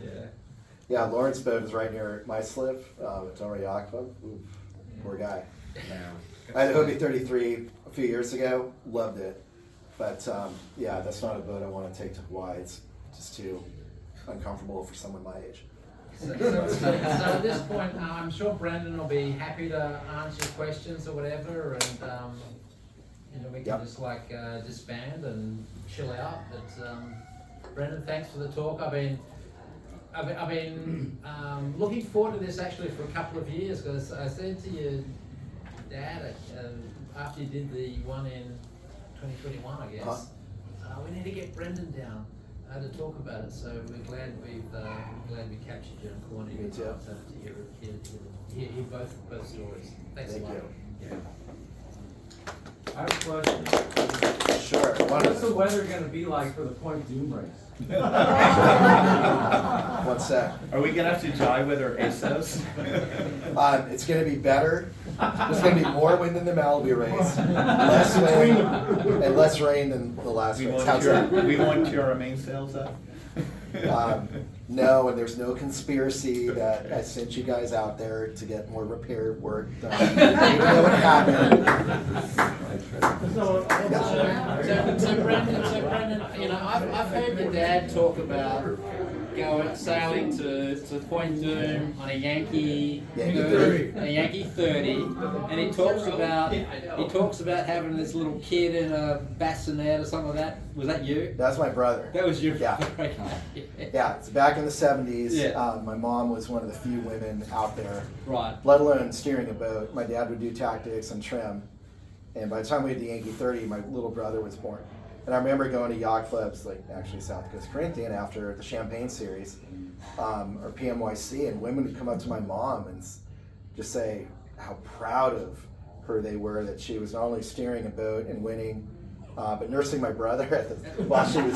Yeah. Yeah, Lawrence boat is right near my slip. It's on a yacht club. Ooh, poor guy. I had a Hobie 33 a few years ago. Loved it, but yeah, that's not a boat I want to take to Hawaii. It's just too uncomfortable for someone my age. So at this point, I'm sure Brandon will be happy to answer your questions or whatever, and you know, we can just like disband and chill out. But Brandon, thanks for the talk. I've been looking forward to this actually for a couple of years, because I said to your dad after you did the one in 2021, I guess, we need to get Brendan down to talk about it. So we're glad we captured you and cornered you. Me too. To hear both stories. Thanks Thank a lot. you. I have a question. Sure. What's the weather gonna be like for the Point Doom race? One sec. Are we gonna have to jive with our ASOS? It's going to be better. There's going to be more wind than the Malibu race, less wind, and less rain than the last We race. won't How's tear, that? we won't tear our main sails up? No, and there's no conspiracy that I sent you guys out there to get more repair work done. You know what happened. So Brendan, you know, I've heard your dad talk about going sailing to Point Doom on a Yankee 30, a Yankee 30, and he talks about having this little kid in a bassinet or something like that. Was that you? That's my brother. That was you. Yeah. Yeah, it's back in the 70s. Yeah. My mom was one of the few women out there, Right. let alone steering a boat. My dad would do tactics and trim. And by the time we had the Yankee 30, my little brother was born. And I remember going to yacht clubs, like actually South Coast Corinthian after the Champagne series, or PMYC, and women would come up to my mom and just say how proud of her they were that she was not only steering a boat and winning, but nursing my brother while she was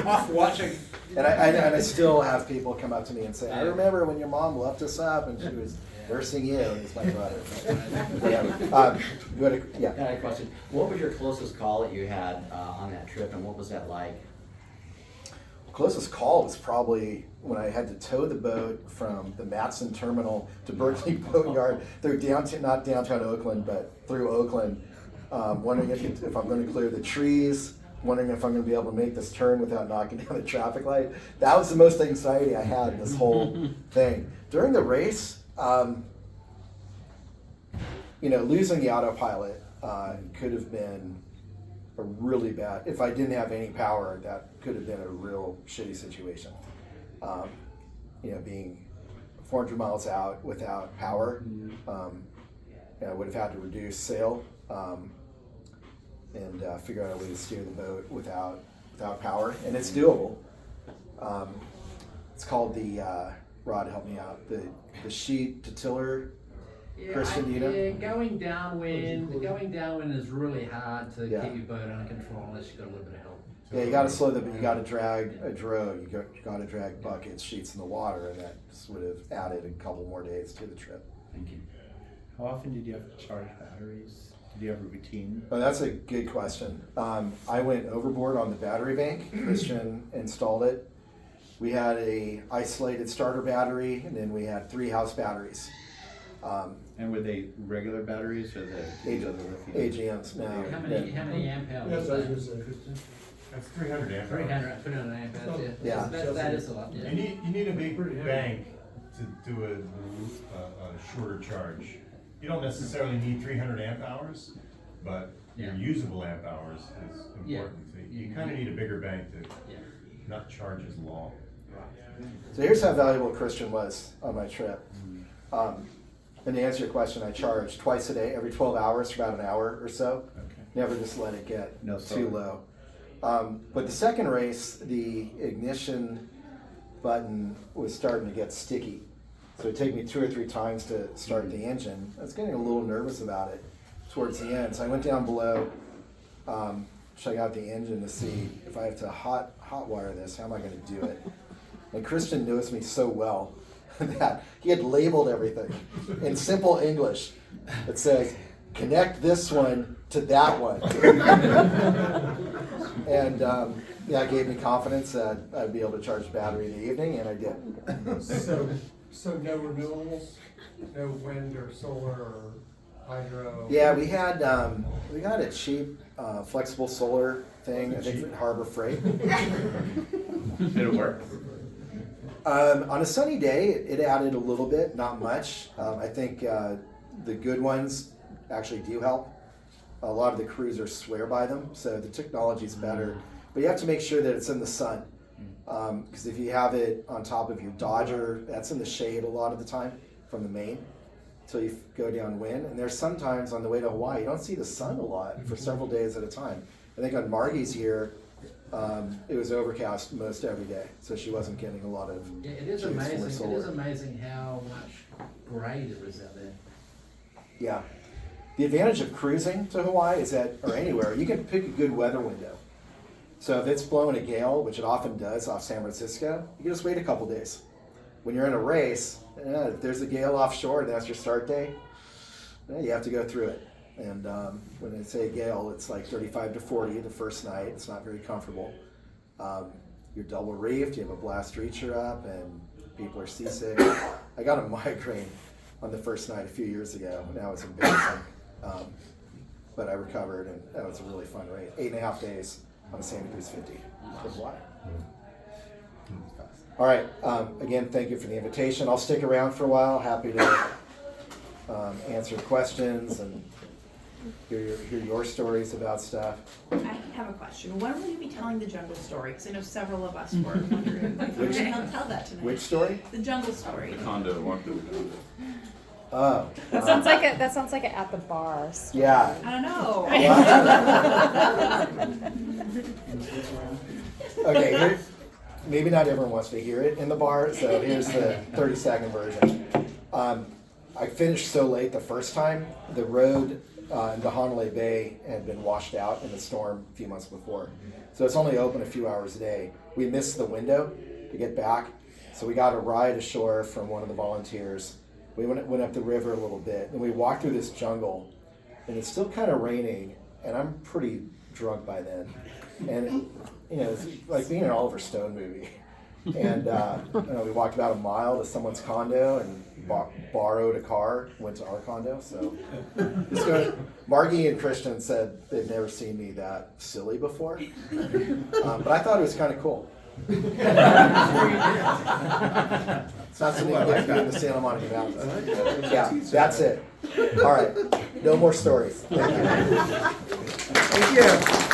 Off watching. And I still have people come up to me and say, I remember when your mom left us up and she was nursing you, and it's my brother. I had a question. What was your closest call that you had on that trip, and what was that like? Closest call was probably when I had to tow the boat from the Matson terminal to Berkeley Boat Yard through not downtown Oakland, but through Oakland, wondering if I'm going to clear the trees, wondering if I'm going to be able to make this turn without knocking down a traffic light. That was the most anxiety I had in this whole thing. During the race, you know, losing the autopilot could have been a really bad, if I didn't have any power, that could have been a real shitty situation. You know, being 400 miles out without power, I would have had to reduce sail and figure out a way to steer the boat without power, and it's doable. It's called the, Rod, help me out, the sheet to tiller. Christian, do you know? Yeah, going downwind is really hard to keep your boat under control unless you've got a little bit of help. Yeah, you got to slow you got to drag a drogue, you got to drag buckets, sheets in the water, and that just would have added a couple more days to the trip. Thank you. How often did you have to charge batteries? Did you have a routine? Oh, that's a good question. I went overboard on the battery bank. Christian installed it. We had a isolated starter battery, and then we had 3 house batteries. And were they regular batteries or the lithium? AGMs now. How many amp hours? That's what I was gonna say. That's 300 amp hours. 300, 300 amp hours, yeah. Yeah. That is a lot, yeah. You need a big bank to do a shorter charge. You don't necessarily need 300 amp hours, but your usable amp hours is important. So you kind of need a bigger bank to not charge as long. So here's how valuable Christian was on my trip. And to answer your question, I charged twice a day, every 12 hours for about an hour or so. Okay. Never just let it get No too solar. low. But the second race, the ignition button was starting to get sticky. So it'd take me 2 or 3 times to start the engine. I was getting a little nervous about it towards the end. So I went down below, check out the engine to see if I have to hot wire this, how am I going to do it? And Christian knows me so well that he had labeled everything in simple English. It says, connect this one to that one. And it gave me confidence that I'd be able to charge the battery in the evening, and I did. So no renewables, no wind or solar or hydro? Yeah, we got a cheap flexible solar thing, I think, at Harbor Freight. Did it work? On a sunny day, it added a little bit, not much. I think the good ones actually do help. A lot of the cruisers swear by them, so the technology's better. But you have to make sure that it's in the sun. Because if you have it on top of your Dodger, that's in the shade a lot of the time from the main until you go downwind. And there's sometimes on the way to Hawaii, you don't see the sun a lot for several days at a time. I think on Margie's here, it was overcast most every day, so she wasn't getting a lot of Yeah, it is juice from her amazing. It solar. is amazing how much grey there is out there. Yeah. The advantage of cruising to Hawaii is that, or anywhere, you can pick a good weather window. So if it's blowing a gale, which it often does off San Francisco, you can just wait a couple days. When you're in a race, if there's a gale offshore and that's your start day, you have to go through it. And when they say gale, it's like 35 to 40 the first night. It's not very comfortable. You're double reefed, you have a blast reacher up, and people are seasick. I got a migraine on the first night a few years ago, and that was embarrassing. But I recovered, and that was a really fun race. 8.5 days on a Santa Cruz 50 to Hawaii. All right, again, thank you for the invitation. I'll stick around for a while, happy to answer questions and hear your stories about stuff. I have a question. When will you be telling the jungle story? Because I know several of us were wondering if you're going to tell that tonight. Which story? The jungle story. Condo, walk through the condo. Oh. That sounds like a at the bar. story. Yeah. I don't know. Okay, maybe not everyone wants to hear it in the bar, so here's the 30-second version. I finished so late the first time, the road in the Honolulu Bay had been washed out in the storm a few months before. So it's only open a few hours a day. We missed the window to get back, so we got a ride ashore from one of the volunteers. We went up the river a little bit, and we walked through this jungle, and it's still kind of raining, and I'm pretty drunk by then. And it's like being in an Oliver Stone movie. And we walked about a mile to someone's condo and borrowed a car, went to our condo. So Margie and Christian said they've never seen me that silly before. But I thought it was kind of cool. It's not something you get to do in the Santa Monica Mountains. Yeah, that's it. All right, no more stories. Thank you. Thank you.